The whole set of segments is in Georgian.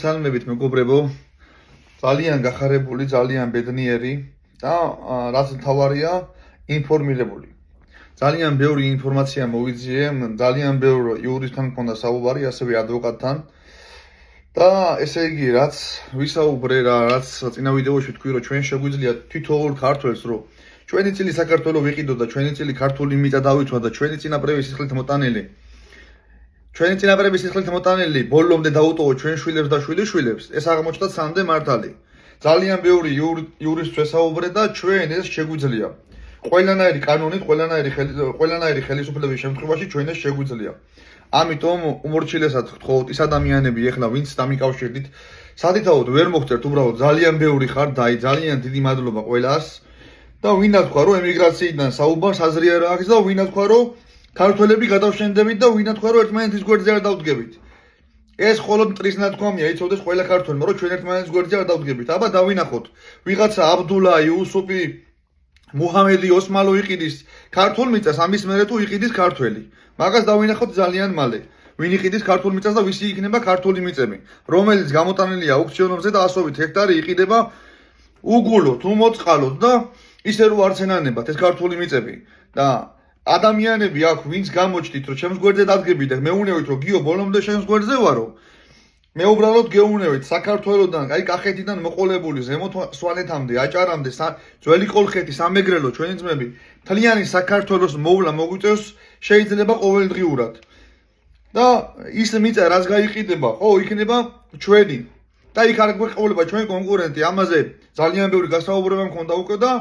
სალმებით მეგობრებო, ძალიან გახარებული, ძალიან ბედნიერი და რაც მთავარია, ინფორმირებული. ძალიან ბევრი ინფორმაცია მოვიძიე, ძალიან ბევრ იურისტთან მქონდა საუბარი, ასევე ადვოკატთან. და ესე იგი, რაც ვისაუბრე რა, რაც წინა ვიდეოში თქვი, რომ ჩვენ შეგვიძლია თითოეულ ქართველს, რომ ჩვენი წილი საქართველოს ვიყიდოთ და ჩვენი წილი ქართული მიწა დავითვა და ჩვენი წინაპრების სისხლით მოტანილი ჩვენი წინაპრების სისხლით მოტანილი ბოლომდე დაუტოვოთ ჩვენ შვილებს და შვილიშვილებს, ეს აღმოჩნდა სამდე მართალი. ძალიან ბევრი იურისტს ვესაუბრე და ჩვენ ეს შეგვიძლია. ყველანაირი კანონით, ყველანაირი ხელისუფლების შემთხვევაში ჩვენ ეს შეგვიძლია. ამიტომ უმორჩილესად გთხოვთ ის ადამიანები ეხლა ვინც დამიკავშირდით, სადითაოდ ვერ მოხდეთ უბრალოდ ძალიან ბევრი ხარ და ძალიან დიდი მადლობა ყველას და ვინა თქვა რომ ემიგრაციიდან საუბარს აზრი არ აქვს და ვინა თქვა რომ ქართველები გადავშენდებით და ვინა თქვა რომ ერთმანეთის გვერდზე არ დავდგებით. ეს მხოლოდ მტრის ნათქვამია, იცოდეს ყველა ქართველმა რომ ჩვენ ერთმანეთის გვერდზე არ დავდგებით. აბა დავინახოთ. ვიღაცა აბდულა, იუსუფი, მუჰამედი, ოსმალო იყიდის ქართულ მიწას, ამის მერე თუ იყიდის ქართველი. მაგას დავინახოთ ძალიან მალე. ვინ იყიდის ქართულ მიწას და ვისი იქნება ქართული მიწები, რომელიც გამოტანილია აუქციონებზე და ასობით ჰექტარი იყიდება უგულოდ, უმოწყალოდ და ისე რომ არც ენანებათ ეს ქართული მიწები და ადამიანები აქ ვინც გამოჩდით რომ ჩემს გვერდზე დადგებით და მეუნევით რომ გიო ბოლომდე შენს გვერდზე ვარო მე უბრალოდ გეუნევით საქართველოსდან აი კახეთიდან მოყოლებული ზემოთ სვანეთამდე აჭარამდე ძველი კოლხეთი სამეგრელო ჩვენი ძმები მთლიანი საქართველოს მოვლა მოგვიწევს შეიძლება ყოველდღიურად და ის მიწა რაც გაიყიდება ხო იქნება ჩვენი და იქ არ გვეყოლება ჩვენი კონკურენტი ამაზე ძალიან ბევრი გასაუბრება მქონდა უკვე და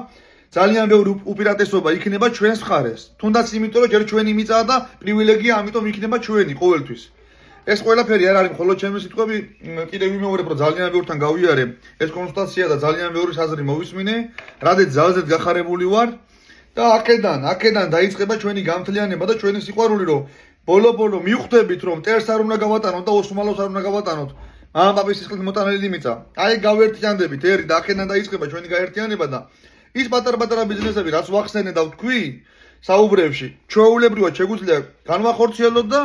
ძალიან ბევრი უპირატესობა იქნება ჩვენს მხარეს. თუნდაც იმიტომ რომ ჯერ ჩვენი მიწაა და პრივილეგია, ამიტომ იქნება ჩვენი ყოველთვის. ეს ყველაფერი არ არის მხოლოდ ჩემი სიტყვები, კიდევ ვიმეორებ რომ ძალიან ბევრთან გავიარე ეს კონსულტაცია და ძალიან ბევრი საზრი მოვისმინე, რადგან ძალზედ გახარებული ვარ და აქედან დაიწყება ჩვენი გამთლიანება და ჩვენი სიყვარული რომ ბოლო მივხვდებით რომ მტერს არ უნდა გავატანოთ და ოსმალოს არ უნდა გავატანოთ. მამაპაპის სისხლით მოტანილი მიწა. აი გავერთიანდებით ერი და აქედან დაიწყება ჩვენი გაერთიანება და ის პატარ-პატარა ბიზნესები რაც ვახსენე და ვთქვი საუბრებში, ჩვეულებრივად შეგვიძლია განვახორციელოთ და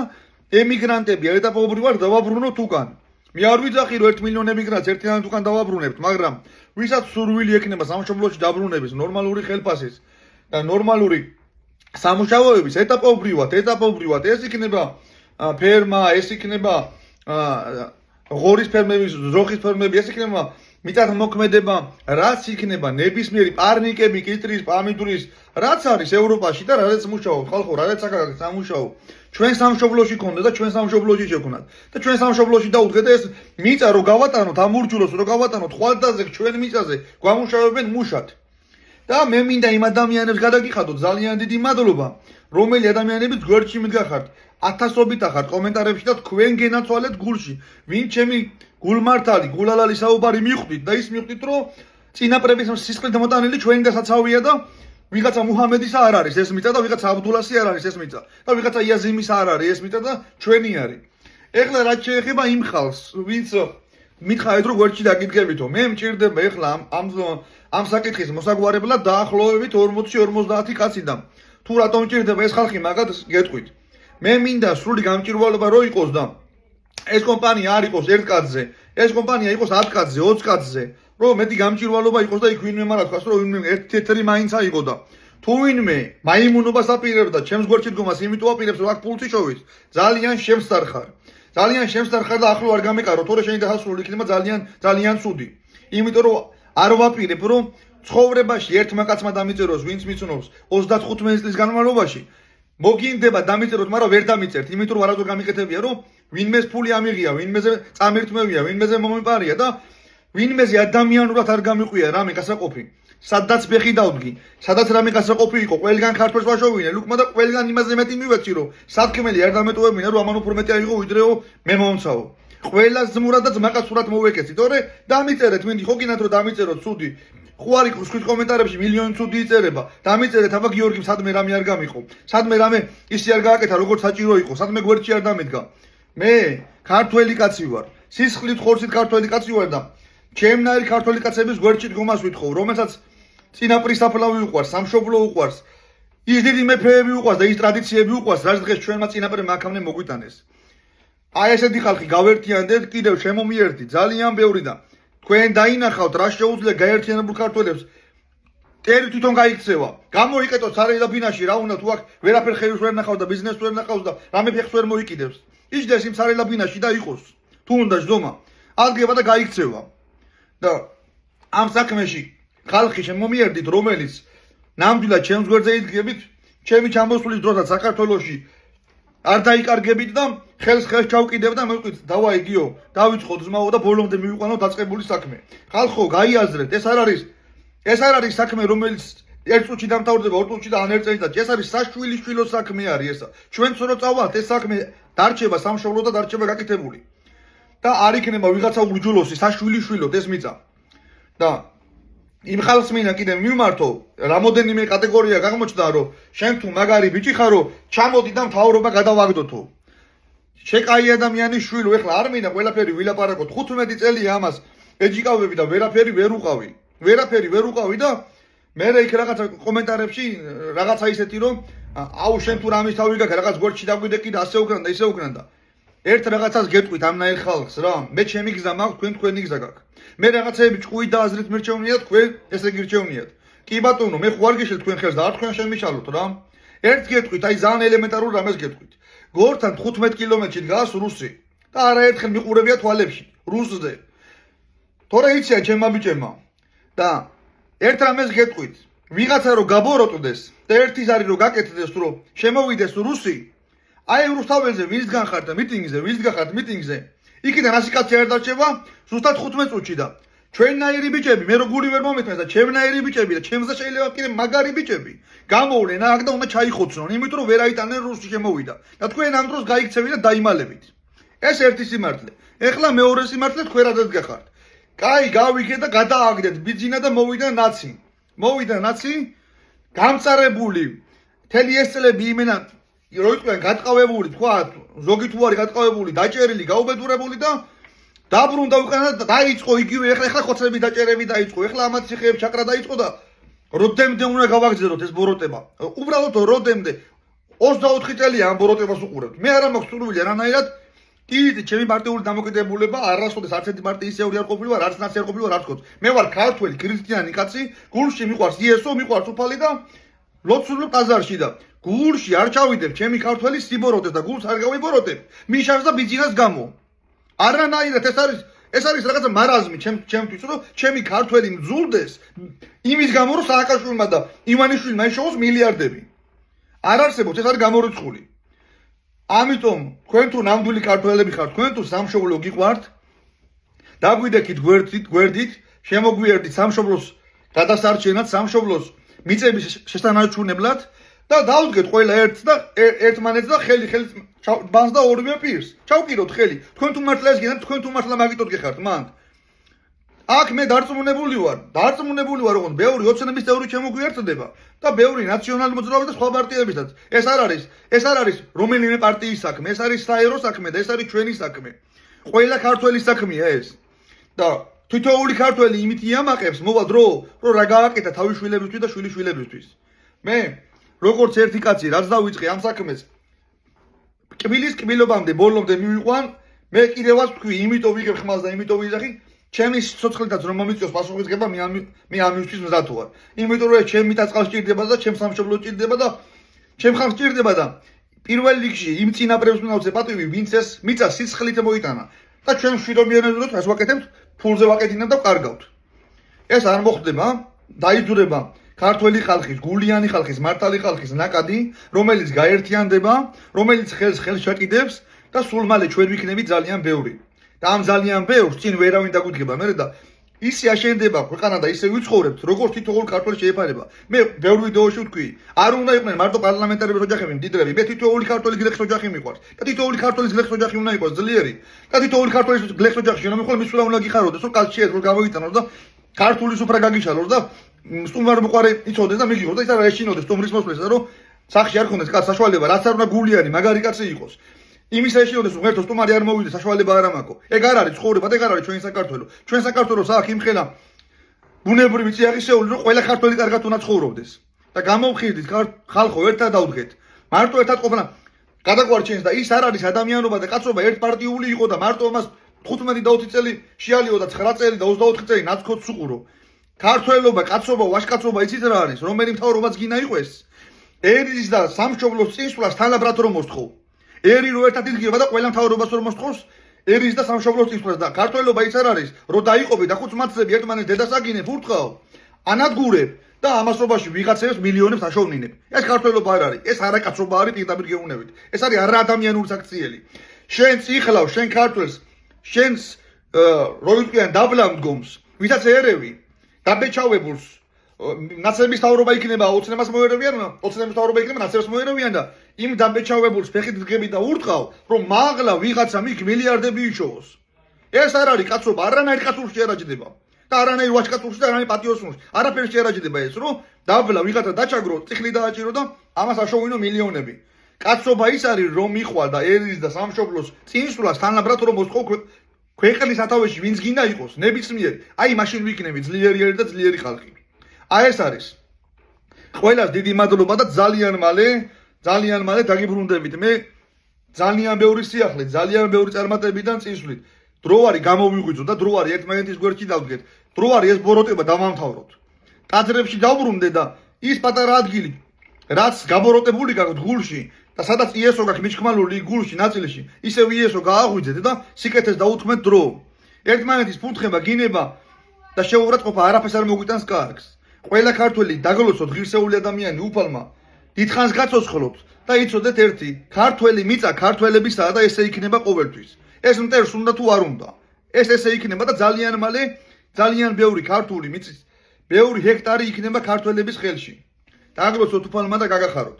ემიგრანტები ეტაპობრივად დავაბრუნოთ უკან. მე არ ვიძახი რომ 1 მილიონ ემიგრანტს ერთიანად უკან დავაბრუნებთ, მაგრამ ვისაც სურვილი ექნება სამშობლოში დაბრუნების, ნორმალური ხელფასის და ნორმალური სამუშაოების ეტაპობრივად ეს იქნება ფერმა, ეს იქნება ღორის ფერმები, ზოხის ფერმები, ეს იქნება მიწათ მოქმედება, რაც იქნება ნებისმიერი პარნიკები, კიტრის, პამიდურის, რაც არის ევროპაში და რაც მუშაობს, ხალხო, რაც აქ სამუშაო. ჩვენ სამშობლოში ქონდა და ჩვენ სამშობლოში შევქონათ. და ჩვენ სამშობლოში დაუდგეთ ეს მიწა რო გავატანოთ, ამურჯულოს რო გავატანოთ, ხვალდაზე ჩვენ მიწაზე გვამუშავებენ მუშად. და მე მინდა იმ ადამიანებს გადაგიხადოთ ძალიან დიდი მადლობა, რომელი ადამიანებიც გვერდში მდგახართ, ათასობით ახართ კომენტარებში და თქვენ გენაცვალეთ გულში, ვინ ჩემი გულმართალი, გულალალი საუბარი მიხვდით და ის მიხვდით რომ წინაპრების სისხლით მოტანილი ჩვენი დასაცავია და ვიღაცა მუჰამედის არ არის ეს მიწა და ვიღაცა აბდულასი არ არის ეს მიწა და ვიღაცა იაზიმის არ არის ეს მიწა და ჩვენი არის. ეხლა რაც შეეხება იმ ხალხს, ვინც მითხარით რომ გვერდში დაგიდგებითო, მე მჭირდება ეხლა ამ საკითხის მოსაგვარებლად დაახლოებით 40-50 კაცი და თუ რატომ მჭირდება ეს ხალხი მაგათ გეტყვით. მე მინდა სრული გამჭირვალობა რო იყოს და ეს კომპანია არ იყოს 1 კაცზე, ეს კომპანია იყოს 10 კაცზე, 20 კაცზე, რომ მეტი გამჭირვალობა იყოს და იქ ვინმე მარა თქვას რომ ვინმე ერთ-ერთი მაინც აიღო და თუ ვინმე მაიმუნობას აპირებდა ჩემს გვერდში დგომას, იმიტომ აპირებს რომ აქ პულსი შოვის, ძალიან შემსტარხარ. ძალიან შემსტარხარ და ახლო არ გამეკარო, თორე შენი დასასრული იქნება ძალიან ცუდი. იმიტომ რომ არ ვაპირებ რომ ცხოვრებაში ერთმა კაცმა დამიწეროს, ვინც მიცნობს 35 წლის განმავლობაში მოგინდება დამიწეროთ, მაგრამ ვერ დამიწერთ, იმიტომ რომ არასდროს გამიკეთებია, რომ ვინმეს ფული ამიღია, ვინმეზე წამირთმევია, ვინმეზე მომიპარია და ვინმეზე ადამიანურად არ გამიყვია რამე გასაყოფი. სადაც ფეხი დავდგი, სადაც რამე გასაყოფი იყო, ყველგან ქართველს ვაშოვინე, ლუკმა და ყველგან იმაზე მეტი მივეცი, რომ სათქმელი არ დამეტოვებინა, რომ ამან უფრო მეტი აიღო, ვიდრეო მე მომცაო. ყველას ძმურად და ძმაკაც სურად მოვეკეცი, თორე დამიწერეთ, მინდი ხო გინათ რომ დამიწეროთ ცუდი. ხო არის თქვით კომენტარებში მილიონი ცუდი იწერება. დამიწერეთ, აბა გიორგიმ სადმე რამე არ გამიყო. სადმე რამე ისი არ გააკეთა, როგორც საჭირო იყო. სადმე გვერდში არ დამედგა. მე ქართველი კაცი ვარ. სისხლით ხორცით ქართველი კაცი ვარ და ჩემნაირი ქართველი კაცების გვერდში დგომას ვითხოვ, რომელსაც წინაპრის საფლავი უყვარს, სამშობლო უყვარს, ის დიდი მეფეები უყვარს და ის ტრადიციები უყვარს, რაც დღეს ჩვენმა წინაპრებმა აქამდე მოგვიტანეს. აი ესეთი ხალხი გავერთიანდეთ, კიდევ შემომიერთით ძალიან ბევრი და თქვენ დაინახავთ რა შეუძლია გაერთიანებულ ქართველებს თვითონ გაიქცევა. გამოიკეტოთ სარელა-ბინაში რა უნდა თუ აქ ვერაფერ ხელს ვერ ნახავს და ბიზნესს ვერ ნახავს და რამე ფეხს ვერ მოიკიდებს. იჯდეს იმ სარელა-ბინაში და იყოს. თუ უნდა ჯდომა, ადგება და გაიქცევა. და ამ საქმეში ხალხი შემომიერთით, რომელიც ნამდვილად ჩემს გვერდზე იდგებით, ჩემი ჩამოსulis დროსაც საქართველოში არ დაიკარგებით და ხელს ჩავკიდებ და მოვყვით დავაი გიო, დავიწყოთ ზმაო და ბოლომდე მივიყვანო დაწყებული საქმე. ხალხო, გაიაზრეთ, ეს არ არის საქმე, რომელიც ერთ წუთში დამთავრდება, ორ წუთში და ან ერთ წელიწადში. ეს არის საშვილიშვილო საქმე არის ესა. ჩვენც რო წავალთ, ეს საქმე დარჩება სამშობლო და დარჩება გაკეთებული. და არ იქნება ვიღაცა ურჯულოსი საშვილიშვილოდ ეს მიწა. და იმ ხალხს მინდა კიდე მივმართო, რამოდენიმე კატეგორია აღმოჩნდა, რომ შენ თუ მაგარი ბიჭი ხარო, ჩამოდი და მთავრობა გადავაგდოთო. შეკაი ადამიანის შვილო, ეხლა არ მინდა ყველაფერი ვილაპარაკოთ. 15 წელია ამას ეჯიკავები და ვერაფერი ვერ უყავი. ვერაფერი ვერ უყავი და მე იქ რაღაცა კომენტარებში რაღაცა ისეთი რომ აუ შენ თუ რამის თავი გაქვს, რაღაც გვერდში დაგვიდეკი და ასე უკრან და ისე უკრან და ერთ რაღაცას გეტყვით ამნაირ ხალხს რა, მე ჩემი გზა მაქვს, თქვენ თქვენი გზა გაქვს. მე რაღაცეები ჭკუით და აზრით მირჩევნიათ, თქვენ ესე გირჩევნიათ. კი ბატონო, მე ხوار გიშლ თქვენ ხელს და არ თქვენ შემიშალოთ რა. ერთ გეტყვით, აი ძალიან ელემენტარულ რამეს გეტყვით. გორთან 15 კილომეტრში დგას რუსი და არაერთხელ მიყურებია თვალებში რუსზე. თორე იციან ჩემმა ბიჭებმა და ერთ რამეს გეტყვით, ვიღაცა რო გაბოროტდეს და ერთის არის რო გაკეთდეს რომ შემოვიდეს რუსი, აი რუსთაველზე ვისგან ხართ და მიტინგზე, ვისგან ხართ მიტინგზე, იქიდან ასიკაცი არ დარჩება, ზუსტად 15 წუთში და ჩვენნაირი ბიჭები, მე რო გული ვერ მომეთმეს და ჩემნაირი ბიჭები და ჩემზე შეიძლება კიდე მაგარი ბიჭები გამოვლენ აქ და უნდა ჩაიხოცნონ, იმიტომ რომ ვერ აიტანენ რუსი შემოვიდა და თქვენ ამ დროს გაიქცევით და დაიმალებით. ეს ერთი სიმართლე. ეხლა მეორე სიმართლე თქვენ რადაც გახართ. კაი, გავიქეთ და გადააგდეთ ბიძინა და მოვიდა ნაცი. მოვიდა ნაცი, გამწარებული. მთელი ეს წლები იმენა რო იყვნენ გატყავებული, თქვა, ზოგი თუ არის გატყავებული, დაჭერილი, გაუბედურებული და დაბრუნდა უკანა და დაიწყო იგივე ეხლა ხოცები დაჭერები დაიწყო. ეხლა ამათ ციხეებს ჩაკრა დაიწყო და როდემდე უნდა გავაგზავნოთ ეს ბოროტება. უბრალოდ როდემდე 24 წელია ამ ბოროტებას უყურებთ. მე არა მაქვს სურვილი რანაირად კიდე ჩემი პარტიული დამოკიდებულება არასოდეს არც ერთი პარტიის წევრი არ ყოფილი ვარ, არც ნაცი არ ყოფილი ვარ, არც კოც. მე ვარ ქართველი ქრისტიანი კაცი, გულში მიყვარს იესო, მიყვარს უფალი და ლოცულობ ტაძარში და გულში არ ჩავიდებ ჩემი ქართველის სიბოროტეს და გულს არ გავიბოროტებ მიშას და ბიძინას გამო. არანაირად ეს არის რაღაცა მარაზმი ჩემთვის რომ ჩემი ქართველი მძულდეს იმის გამო რომ სააკაშვილმა და ივანიშვილმა ეშოვოს მილიარდები. არ არსებობს, ეს არის გამორიცხული. ამიტომ თქვენ თუ ნამდვილი ქართველები ხართ, თქვენ თუ სამშობლო გიყვართ, დაგვიდექით გვერდით, შემოგვიერთდით სამშობლოს გადასარჩენად, სამშობლოს მიწების შესანარჩუნებლად და დავდგეთ ყველა ერთს და ერთმანეთს და ხელი ბანს და ორივე პირს. ჩავკიროთ ხელი. თქვენ თუ მართლა ეს გინდათ, თქვენ თუ მართლა მაგიტოდ გეხართ მანდ. აქ მე დარწმუნებული ვარ, რომ ბევრი ოცნების წევრი შემოგვიერთდება და ბევრი ნაციონალური მოძრაობის და სხვა პარტიებისაც. ეს არ არის რომელიმე პარტიის საქმე, ეს არის საერო საქმე და ეს არის ჩვენი საქმე. ყველა ქართველის საქმეა ეს. და თითოეული ქართველი იმით იამაყებს მოვა დრო, რომ რა გააკეთა თავის შვილებისთვის და შვილიშვილებისთვის. მე როგორც ერთი კაცი რაც დავიწყე ამ საქმეს კბილის კბილობამდე ბოლომდე მივიყვან, მე კიდევაც ვთქვი, იმიტომ ვიგებ ხმალს და იმიტომ ვიზახი, ჩემი სიცოცხლითაც რომ მომიწევს პასუხისგება, მე ამისთვის მზად ვარ. იმიტომ რომ ჩემი დაწყალ სჭირდება და ჩემ სამშობლო სჭირდება და ჩემ ხალხს სჭირდება და პირველ რიგში იმ წინაპრებს მინავსე პატივი, ვინც ეს მიწა სიცხლით მოიტანა და ჩვენ მშვიდობიანად რაც ვაკეთებთ, ფულზე ვაკეთინებთ და ვკარგავთ. ეს არ მოხდება, დაიძურება ქართველი ხალხის, გულიანი ხალხის, მართალი ხალხის ნაკადი, რომელიც გაერთიანდება, რომელიც ხელს ჩაკიდებს და სულ მალე ჩვენ ვიქნებით ძალიან ბევრი. და ამ ძალიან ბევრს წინ ვერავინ დაგვიდგება მერე და ისე აშენდება ქვეყანა და ისე ვიცხოვრებთ, როგორც თითოეულ ქართველი შეეფარება. მე ბევრ ვიდეოში ვთქვი, არ უნდა იყვნენ მარტო პარლამენტარების ოჯახები მდიდრები, მე თითოეული ქართველი გლეხის ოჯახი მიყვარს და თითოეული ქართველის გლეხის ოჯახი უნდა იყოს ძლიერი და თითოეული ქართველის გლეხის ოჯახში რომ მიხვალ მის უნდა გიხაროდეს, რომ კაცი შეეძლო გამოიტანოს და ქართული სუფრა გაგიშალოს და სტუმარ მოყარე იცოდეს და მიგიღოს და ის არა ეშინოდეს სტუმრის მოსვლას და რომ სახში არ ქონდეს კაც საშუალება, რაც არ უნდა გულიანი, მაგარი კაცი იყოს. იმის ეშინოდეს რომ ღერთო სტუმარი არ მოვიდეს, საშუალება არ ამაკო. ეგ არ არის ცხოვრება და ეგ არ არის ჩვენი საქართველო. ჩვენ საქართველოს აქ იმხელა ბუნებრივი წიაღისეული რომ ყველა ქართველი კარგად უნდა ცხოვრობდეს. და გამოვხილდით ხალხო ერთად დავდგეთ. მარტო ერთად ყოფნა გადაგვარჩენს და ის არ არის ადამიანობა და კაცობა ერთპარტიული იყო და მარტო ამას 15 და 20 წელი შეალიო და 9 წელი და 24 წელი ნაცქოდ სუყურო. ქართველობა, კაცობა, ვაჟკაცობა იცით რა არის? რომელი მთავრობაც გინა იყოს? ერის და სამშობლოს წინსვლას თანაბრად რომ მოსთხოვ. ერი რო ერთად იდგება და ყველა მთავრობას რომ მოსთხოვს, ერის და სამშობლოს წინსვლას და ქართველობა ის არ არის, რომ დაიყოფე და ხუთ მათლები ერთმანეთს დედასაგინებ, ურტყავ, ანადგურებ და ამასობაში ვიღაცებს მილიონებს აშოვნინებ. ეს ქართველობა არ არის, ეს არაკაცობა არის პირდაპირ გეუბნებით. ეს არის არაადამიანური საქციელი. შენ წიხლავ, შენ ქართველს, შენს როიტყვიან დაბლა მდგომს, ვისაც ერევი, დაბეჭავებულს ნაცების თავრობა იქნება ოცნებას მოერევიან, ოცნების თავრობა იქნება ნაცებს მოერევიან და იმ დაბეჭავებულს ფეხით დგები და ურტყავ, რომ მაღლა ვიღაცამ იქ მილიარდები იშოვოს. ეს არ არის კაცობა, არანაირ კაცურს შეერაჯდება. და არანაირ ვაჟკაცურს და არანაირ პატიოსნურს. არაფერს შეერაჯდება ეს, რომ დაბლა ვიღაცა დაჭაგრო, წიხლი დააჭირო და ამას აშოვინო მილიონები. კაცობა ის არის, რომ მიხვალ და ერის და სამშობლოს წინსვლას თანაბრად რომ მოსთხოვ ქვეყნის სათავეში ვინც გინდა იყოს, ნებისმიერი. აი მაშინ ვიქნები ძლიერი ერი და ძლიერი ხალხი. აი ეს არის. ყველას დიდი მადლობა და ძალიან მალე დაგიბრუნდებით. მე ძალიან ბევრი სიახლე, ძალიან ბევრი წარმატებიდან წინსვლით. დრო არის გამოვიღვიძო და დრო არის ერთმანეთის გვერდში დავდგეთ. დრო არის ეს ბოროტება დავამთავროთ. ტაძრებში დავბრუნდე და ის პატარა ადგილი, რაც გაბოროტებული გაქვთ გულში და სადაც იესო გაქვს მიჩქმალული გულში ნაწილში, ისევ იესო გააღვიძეთ და სიკეთეს დაუთმეთ დრო. ერთმანეთის ფურთხება, გინება და შეურაცხყოფა არაფერს არ მოგვიტანს კარგს. ყველა ქართველი დაგლოცოთ ღირსეული ადამიანი უფალმა, დიდხანს გაცოცხლობთ და იცოდეთ ერთი, ქართველი მიწა ქართველებისაა და ესე იქნება ყოველთვის. ეს მტერს უნდა თუ არ უნდა. ეს ესე იქნება და ძალიან მალე ძალიან ბევრი ქართული მიწის, ბევრი ჰექტარი იქნება ქართველების ხელში. დაგლოცოთ უფალმა და გაგახაროთ.